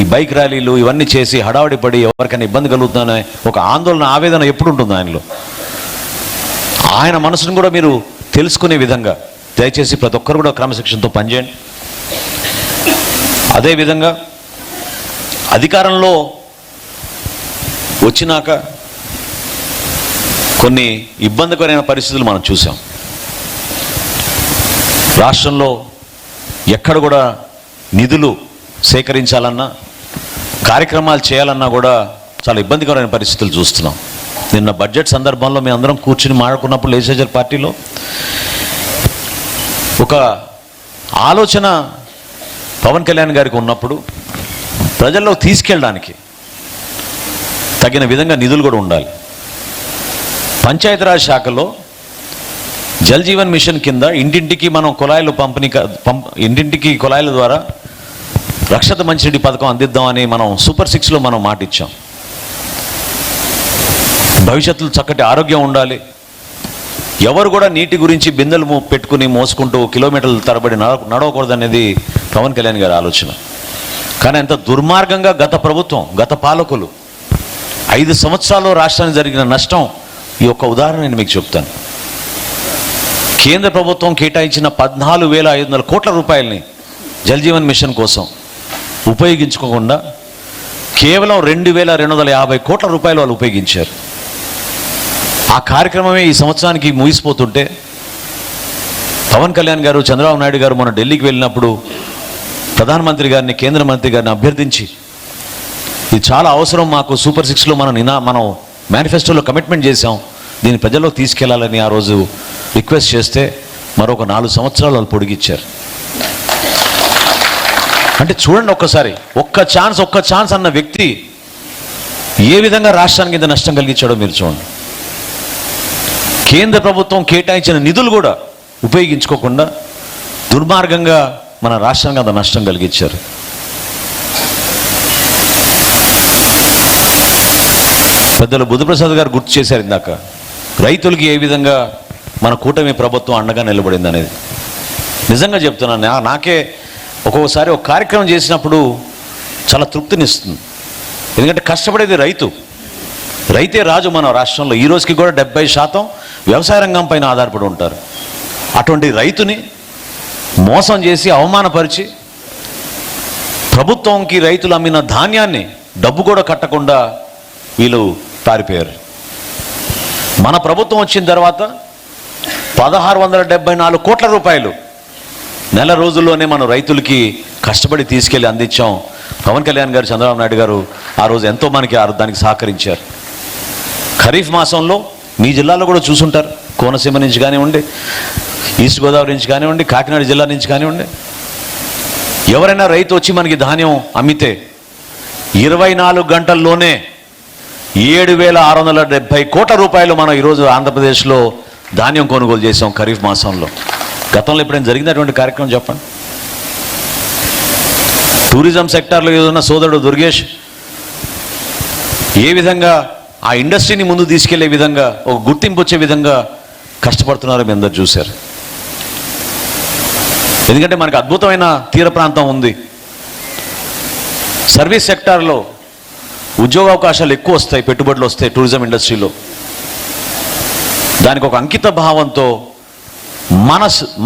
ఈ బైక్ ర్యాలీలు ఇవన్నీ చేసి హడావడి పడి ఎవరికైనా ఇబ్బంది కలుగుతుందనే ఒక ఆందోళన, ఆవేదన ఎప్పుడు ఉంటుంది ఆయనలో. ఆయన మనసును కూడా మీరు తెలుసుకునే విధంగా దయచేసి ప్రతి ఒక్కరు కూడా క్రమశిక్షణతో పనిచేయండి. అదేవిధంగా అధికారంలో వచ్చినాక కొన్ని ఇబ్బందికరమైన పరిస్థితులు మనం చూసాం. రాష్ట్రంలో ఎక్కడ కూడా నిధులు సేకరించాలన్నా, కార్యక్రమాలు చేయాలన్నా కూడా చాలా ఇబ్బందికరమైన పరిస్థితులు చూస్తున్నాం. నిన్న బడ్జెట్ సందర్భంలో మేము అందరం కూర్చుని మాట్లాడుకున్నప్పుడు లెజిస్లేచర్ పార్టీలో ఒక ఆలోచన పవన్ కళ్యాణ్ గారికి ఉన్నప్పుడు ప్రజల్లో తీసుకెళ్ళడానికి తగిన విధంగా నిధులు కూడా ఉండాలి. పంచాయతీరాజ్ శాఖలో జల్ జీవన్ మిషన్ కింద ఇంటింటికి మనం కుళాయిలు ఇంటింటికి కుళాయిల ద్వారా రక్షిత మంచినీటి పథకం అందిద్దామని మనం సూపర్ 6లో మనం మాట ఇచ్చాం. భవిష్యత్తులో చక్కటి ఆరోగ్యం ఉండాలి, ఎవరు కూడా నీటి గురించి బిందెలు పెట్టుకుని మోసుకుంటూ కిలోమీటర్ల తరబడి నడవకూడదనేది పవన్ కళ్యాణ్ గారి ఆలోచన. కానీ ఎంత దుర్మార్గంగా గత ప్రభుత్వం, గత పాలకులు 5 సంవత్సరాల్లో రాష్ట్రానికి జరిగిన నష్టం ఈ ఒక్క ఉదాహరణ నేను మీకు చెప్తాను. కేంద్ర ప్రభుత్వం కేటాయించిన 14,500 కోట్ల రూపాయలని జల్ జీవన్ మిషన్ కోసం ఉపయోగించుకోకుండా కేవలం 2,250 కోట్ల రూపాయలు వాళ్ళు ఉపయోగించారు. ఆ కార్యక్రమమే ఈ సంవత్సరానికి ముగిసిపోతుంటే పవన్ కళ్యాణ్ గారు, చంద్రబాబు నాయుడు గారు మొన్న ఢిల్లీకి వెళ్ళినప్పుడు ప్రధానమంత్రి గారిని, కేంద్ర మంత్రి గారిని అభ్యర్థించి ఇది చాలా అవసరం మాకు, సూపర్ 6లో మనం మేనిఫెస్టోలో కమిట్మెంట్ చేశాం, దీన్ని ప్రజల్లోకి తీసుకెళ్లాలని ఆ రోజు రిక్వెస్ట్ చేస్తే మరొక 4 సంవత్సరాలు వాళ్ళు పొడిగిచ్చారు. అంటే చూడండి ఒక్కసారి, ఒక్క ఛాన్స్ అన్న వ్యక్తి ఏ విధంగా రాష్ట్రానికి ఇంత నష్టం కలిగించాడో మీరు చూడండి. కేంద్ర ప్రభుత్వం కేటాయించిన నిధులు కూడా ఉపయోగించుకోకుండా దుర్మార్గంగా మన రాష్ట్రానికి అంత నష్టం కలిగించారు. పెద్దలు బుద్ధప్రసాద్ గారు గుర్తు చేశారు ఇందాక, రైతులకి ఏ విధంగా మన కూటమి ప్రభుత్వం అండగా నిలబడింది అనేది. నిజంగా చెప్తున్నాను, నాకే ఒక్కొక్కసారి ఒక కార్యక్రమం చేసినప్పుడు చాలా తృప్తినిస్తుంది. ఎందుకంటే కష్టపడేది రైతే రాజు మన రాష్ట్రంలో. ఈ రోజుకి కూడా 70% వ్యవసాయ రంగం పైన ఆధారపడి ఉంటారు. అటువంటి రైతుని మోసం చేసి అవమానపరిచి ప్రభుత్వంకి రైతులు అమ్మిన ధాన్యాన్ని డబ్బు కూడా కట్టకుండా వీళ్ళు పారిపోయారు. మన ప్రభుత్వం వచ్చిన తర్వాత 1,674 కోట్ల రూపాయలు నెల రోజుల్లోనే మనం రైతులకి కష్టపడి తీసుకెళ్ళి అందించాం. పవన్ కళ్యాణ్ గారు, చంద్రబాబు నాయుడు గారు ఆ రోజు ఎంతో మనకి దానికి సహకరించారు. ఖరీఫ్ మాసంలో మీ జిల్లాలో కూడా చూసుంటారు, కోనసీమ నుంచి కానివ్వండి, ఈస్ట్ గోదావరి నుంచి కానివ్వండి, కాకినాడ జిల్లా నుంచి కానివ్వండి, ఎవరైనా రైతు వచ్చి మనకి ధాన్యం అమ్మితే 24 గంటల్లోనే 7,670 కోట్ల రూపాయలు మనం ఈరోజు ఆంధ్రప్రదేశ్లో ధాన్యం కొనుగోలు చేసాం ఖరీఫ్ మాసంలో. గతంలో ఎప్పుడైనా జరిగినటువంటి కార్యక్రమం చెప్పండి. టూరిజం సెక్టార్లో ఏదన్నా సోదరుడు దుర్గేష్ ఏ విధంగా ఆ ఇండస్ట్రీని ముందు తీసుకెళ్లే విధంగా, ఒక గుర్తింపు వచ్చే విధంగా కష్టపడుతున్నారో మీ అందరు చూశారు. ఎందుకంటే మనకు అద్భుతమైన తీర ప్రాంతం ఉంది. సర్వీస్ సెక్టార్లో ఉద్యోగ అవకాశాలు ఎక్కువ వస్తాయి, పెట్టుబడులు వస్తాయి టూరిజం ఇండస్ట్రీలో. దానికి ఒక అంకిత భావంతో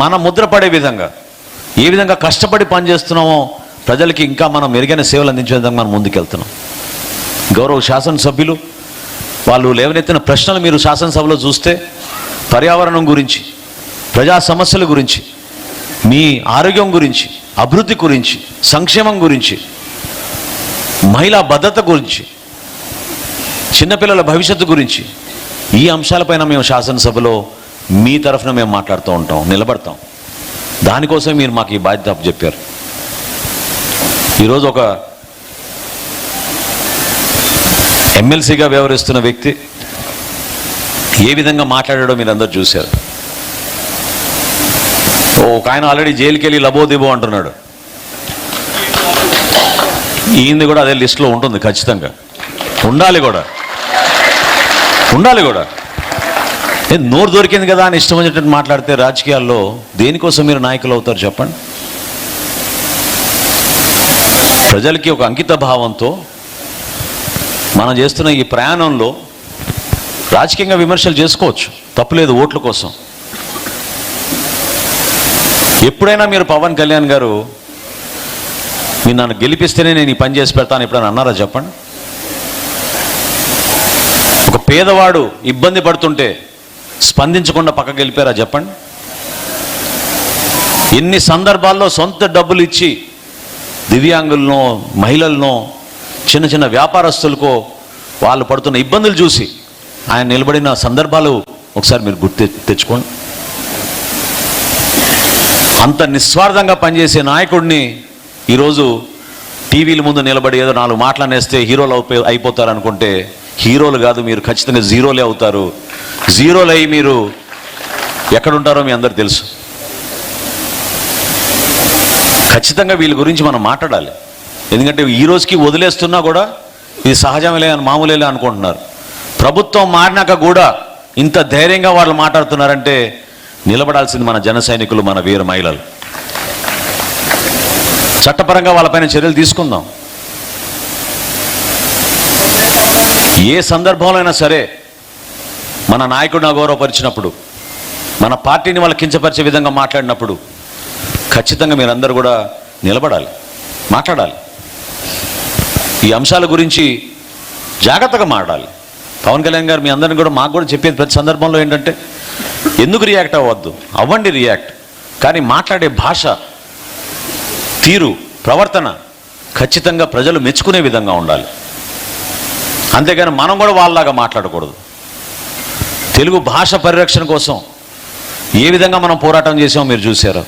మన ముద్ర పడే విధంగా, ఏ విధంగా కష్టపడి పనిచేస్తున్నామో ప్రజలకి ఇంకా మనం మెరుగైన సేవలు అందించే విధంగా మనం ముందుకెళ్తున్నాం. గౌరవ శాసనసభ్యులు వాళ్ళు లేవనెత్తిన ప్రశ్నలు మీరు శాసనసభలో చూస్తే పర్యావరణం గురించి, ప్రజా సమస్యల గురించి, మీ ఆరోగ్యం గురించి, అభివృద్ధి గురించి, సంక్షేమం గురించి, మహిళా భద్రత గురించి, చిన్నపిల్లల భవిష్యత్తు గురించి, ఈ అంశాలపైన మేము శాసనసభలో మీ తరఫున మేము మాట్లాడుతూ ఉంటాం, నిలబడతాం. దానికోసం మీరు మాకు ఈ బాధ్యత అప్పచెప్పారు. ఈరోజు ఒక ఎమ్మెల్సీగా వ్యవహరిస్తున్న వ్యక్తి ఏ విధంగా మాట్లాడాడో మీరు అందరూ చూశారు. ఒక ఆయన ఆల్రెడీ జైలుకి వెళ్ళి లబోదిబో అంటున్నాడు. ఈయనది కూడా అదే లిస్టులో ఉంటుంది, ఖచ్చితంగా ఉండాలి కూడా. నోరు దొరికింది కదా అని ఇష్టం వచ్చినట్టు మాట్లాడితే రాజకీయాల్లో దేనికోసం మీరు నాయకులు అవుతారు చెప్పండి? ప్రజలకి ఒక అంకిత భావంతో మనం చేస్తున్న ఈ ప్రయాణంలో రాజకీయంగా విమర్శలు చేసుకోవచ్చు, తప్పులేదు, ఓట్ల కోసం. ఎప్పుడైనా మీరు పవన్ కళ్యాణ్ గారు మీరు నన్ను గెలిపిస్తేనే నేను ఈ పని చేసి పెడతాను ఎప్పుడైనా అన్నారా చెప్పండి? ఒక పేదవాడు ఇబ్బంది పడుతుంటే స్పందించకుండా పక్కకి వెళ్ళిపోయారా చెప్పండి? ఎన్ని సందర్భాల్లో సొంత డబ్బులు ఇచ్చి దివ్యాంగులను, మహిళలను, చిన్న చిన్న వ్యాపారస్తులకో వాళ్ళు పడుతున్న ఇబ్బందులు చూసి ఆయన నిలబడిన సందర్భాలు ఒకసారి మీరు గుర్తు తెచ్చుకోండి. అంత నిస్వార్థంగా పనిచేసే నాయకుడిని ఈరోజు టీవీల ముందు నిలబడి ఏదో 4 మాటలు అనేస్తే హీరోలు అయిపోతారు అనుకుంటే హీరోలు కాదు, మీరు ఖచ్చితంగా జీరోలే అవుతారు. జీరోలు అయ్యి మీరు ఎక్కడుంటారో మీ అందరు తెలుసు. ఖచ్చితంగా వీళ్ళ గురించి మనం మాట్లాడాలి. ఎందుకంటే ఈ రోజుకి వదిలేస్తున్నా కూడా ఇది సహజమేలే అని మామూలేలే అనుకుంటున్నారు. ప్రభుత్వం మారినాక కూడా ఇంత ధైర్యంగా వాళ్ళు మాట్లాడుతున్నారంటే నిలబడాల్సింది మన జన సైనికులు, మన వీర మహిళలు. చట్టపరంగా వాళ్ళపైన చర్యలు తీసుకుందాం. ఏ సందర్భంలో అయినా సరే మన నాయకుడిని అగౌరవపరిచినప్పుడు, మన పార్టీని వాళ్ళు కించపరిచే విధంగా మాట్లాడినప్పుడు ఖచ్చితంగా మీరందరూ కూడా నిలబడాలి, మాట్లాడాలి. ఈ అంశాల గురించి జాగ్రత్తగా మాట్లాడాలి. పవన్ కళ్యాణ్ గారు మీ అందరిని కూడా, మాకు కూడా చెప్పేది ప్రతి సందర్భంలో ఏంటంటే ఎందుకు రియాక్ట్ అవ్వద్దు, అవ్వండి రియాక్ట్, కానీ మాట్లాడే భాష, తీరు, ప్రవర్తన ఖచ్చితంగా ప్రజలు మెచ్చుకునే విధంగా ఉండాలి. అంతేగాని మనం కూడా వాళ్ళలాగా మాట్లాడకూడదు. తెలుగు భాష పరిరక్షణ కోసం ఏ విధంగా మనం పోరాటం చేసామో మీరు చూశారు.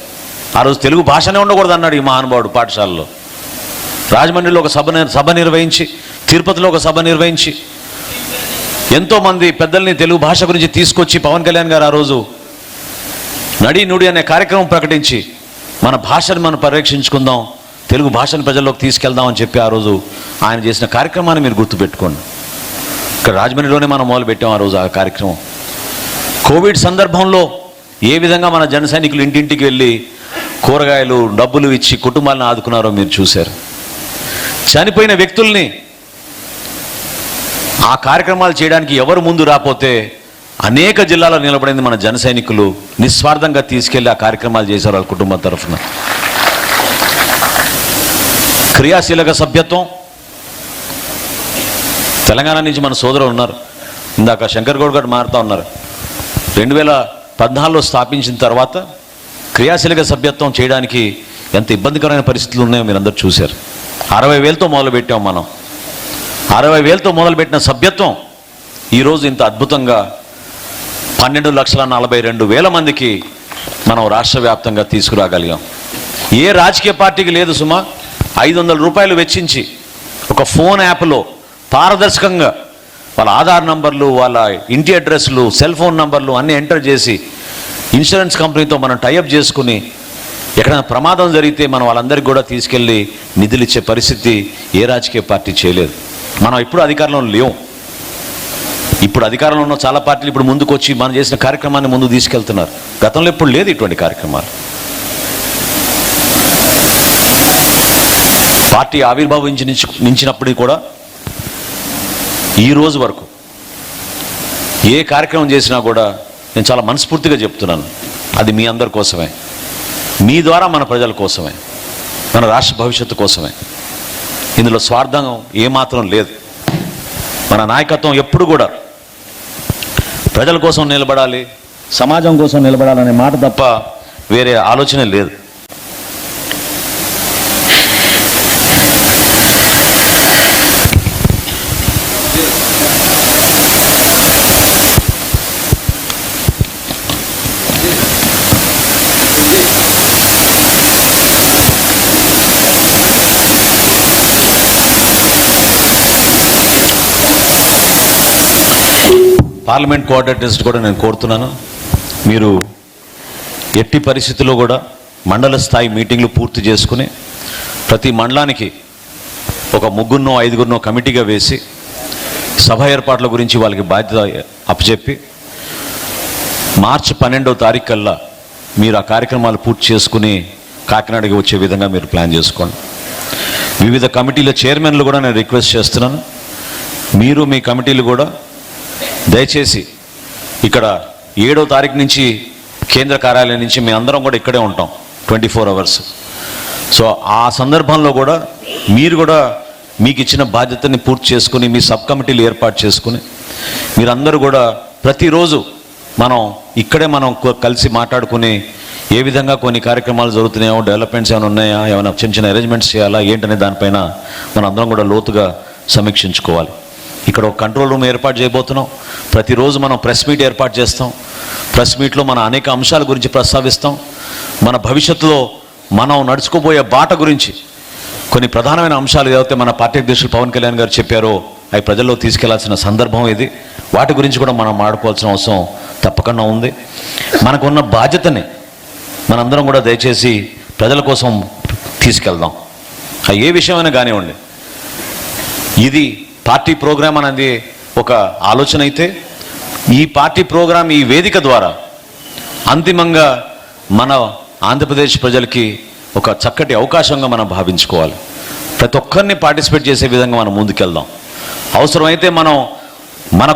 ఆ రోజు తెలుగు భాషనే ఉండకూడదు అన్నాడు ఈ మహానుభావుడు పాఠశాలలో. రాజమండ్రిలో ఒక సభ నిర్వహించి, తిరుపతిలో ఒక సభ నిర్వహించి ఎంతోమంది పెద్దల్ని తెలుగు భాష గురించి తీసుకొచ్చి పవన్ కళ్యాణ్ గారు ఆ రోజు నడి నుడి అనే కార్యక్రమం ప్రకటించి మన భాషను మనం పరిరక్షించుకుందాం, తెలుగు భాషను ప్రజల్లోకి తీసుకెళ్దామని చెప్పి ఆ రోజు ఆయన చేసిన కార్యక్రమాన్ని మీరు గుర్తుపెట్టుకోండి. ఇక్కడ రాజమండ్రిలోనే మనం మొదలుపెట్టాం ఆ రోజు ఆ కార్యక్రమం. కోవిడ్ సందర్భంలో ఏ విధంగా మన జన సైనికులు ఇంటింటికి వెళ్ళి కూరగాయలు, డబ్బులు ఇచ్చి కుటుంబాలను ఆదుకున్నారో మీరు చూశారు. చనిపోయిన వ్యక్తుల్ని ఆ కార్యక్రమాలు చేయడానికి ఎవరు ముందు రాకపోతే అనేక జిల్లాలో నిలబడింది మన జన సైనికులు. నిస్వార్థంగా తీసుకెళ్లి ఆ కార్యక్రమాలు చేశారు వాళ్ళ కుటుంబం తరఫున. క్రియాశీలక సభ్యత్వం. తెలంగాణ నుంచి మన సోదరులు ఉన్నారు, ఇందాక శంకర్ గౌడ్ గారు మారుతూ ఉన్నారు. 2014లో స్థాపించిన తర్వాత క్రియాశీలక సభ్యత్వం చేయడానికి ఎంత ఇబ్బందికరమైన పరిస్థితులు ఉన్నాయో మీరు అందరూ చూశారు. 60,000తో మొదలుపెట్టాం మనం. 60,000తో మొదలుపెట్టిన సభ్యత్వం ఈరోజు ఇంత అద్భుతంగా 12,42,000 మందికి మనం రాష్ట్ర వ్యాప్తంగా తీసుకురాగలిగాం. ఏ రాజకీయ పార్టీకి లేదు సుమా. 500 రూపాయలు వెచ్చించి ఒక ఫోన్ యాప్లో పారదర్శకంగా వాళ్ళ ఆధార్ నంబర్లు, వాళ్ళ ఇంటి అడ్రస్లు, సెల్ ఫోన్ నంబర్లు అన్నీ ఎంటర్ చేసి ఇన్సూరెన్స్ కంపెనీతో మనం టైఅప్ చేసుకుని ఎక్కడైనా ప్రమాదం జరిగితే మనం వాళ్ళందరికీ కూడా తీసుకెళ్ళి నిధులు ఇచ్చే పరిస్థితి ఏ రాజకీయ పార్టీ చేయలేదు. మనం ఇప్పుడు అధికారంలో లేవు. ఇప్పుడు అధికారంలో ఉన్న చాలా పార్టీలు ఇప్పుడు ముందుకు వచ్చి మనం చేసిన కార్యక్రమాన్ని ముందుకు తీసుకెళ్తున్నారు. గతంలో ఎప్పుడు లేదు ఇటువంటి కార్యక్రమాలు. పార్టీ ఆవిర్భావించినప్పటికీ కూడా ఈ రోజు వరకు ఏ కార్యక్రమం చేసినా కూడా నేను చాలా మనస్ఫూర్తిగా చెప్తున్నాను, అది మీ అందరి కోసమే, మీ ద్వారా మన ప్రజల కోసమే, మన రాష్ట్ర భవిష్యత్తు కోసమే. ఇందులో స్వార్థం ఏమాత్రం లేదు. మన నాయకత్వం ఎప్పుడు కూడా ప్రజల కోసం నిలబడాలి, సమాజం కోసం నిలబడాలనే మాట తప్ప వేరే ఆలోచన లేదు. పార్లమెంట్ కోఆర్డినేటర్స్ కూడా నేను కోరుతున్నాను, మీరు ఎట్టి పరిస్థితుల్లో కూడా మండల స్థాయి మీటింగ్లు పూర్తి చేసుకుని ప్రతి మండలానికి ఒక 3 5 కమిటీగా వేసి సభ ఏర్పాట్ల గురించి వాళ్ళకి బాధ్యత అప్పచెప్పి మార్చి 12వ తారీఖు కల్లా మీరు ఆ కార్యక్రమాలు పూర్తి చేసుకుని కాకినాడకి వచ్చే విధంగా మీరు ప్లాన్ చేసుకోండి. వివిధ కమిటీల చైర్మన్లు కూడా నేను రిక్వెస్ట్ చేస్తున్నాను, మీరు మీ కమిటీలు కూడా దయచేసి ఇక్కడ 7వ తారీఖు నుంచి కేంద్ర కార్యాలయం నుంచి మేము అందరం కూడా ఇక్కడే ఉంటాం 24 hours. సో ఆ సందర్భంలో కూడా మీరు కూడా మీకు ఇచ్చిన బాధ్యతని పూర్తి చేసుకుని మీ సబ్ కమిటీలు ఏర్పాటు చేసుకుని మీరందరూ కూడా ప్రతిరోజు మనం ఇక్కడే మనం కలిసి మాట్లాడుకుని ఏ విధంగా కొన్ని కార్యక్రమాలు జరుగుతున్నాయో, డెవలప్మెంట్స్ ఏమైనా ఉన్నాయా, ఏమైనా చిన్న చిన్న అరేంజ్మెంట్స్ చేయాలా ఏంటనే దానిపైన మనం అందరం కూడా లోతుగా సమీక్షించుకోవాలి. ఇక్కడ ఒక కంట్రోల్ రూమ్ ఏర్పాటు చేయబోతున్నాం. ప్రతిరోజు మనం ప్రెస్ మీట్ ఏర్పాటు చేస్తాం. ప్రెస్ మీట్లో మన అనేక అంశాల గురించి ప్రస్తావిస్తాం. మన భవిష్యత్తులో మనం నడుచుకోబోయే బాట గురించి కొన్ని ప్రధానమైన అంశాలు ఏవైతే మన పార్టీ అధ్యక్షులు పవన్ కళ్యాణ్ గారు చెప్పారో అవి ప్రజల్లో తీసుకెళ్లాల్సిన సందర్భం ఇది. వాటి గురించి కూడా మనం మాట్లాడుకోవాల్సిన అవసరం తప్పకుండా ఉంది. మనకున్న బాధ్యతని మనందరం కూడా దయచేసి ప్రజల కోసం తీసుకెళ్దాం. ఏ విషయమైనా కానివ్వండి, ఇది పార్టీ ప్రోగ్రాం అనేది ఒక ఆలోచన అయితే ఈ పార్టీ ప్రోగ్రాం ఈ వేదిక ద్వారా అంతిమంగా మన ఆంధ్రప్రదేశ్ ప్రజలకి ఒక చక్కటి అవకాశంగా మనం భావించుకోవాలి. ప్రతి ఒక్కరిని పార్టిసిపేట్ చేసే విధంగా మనం ముందుకెళ్దాం. అవసరమైతే మనం మన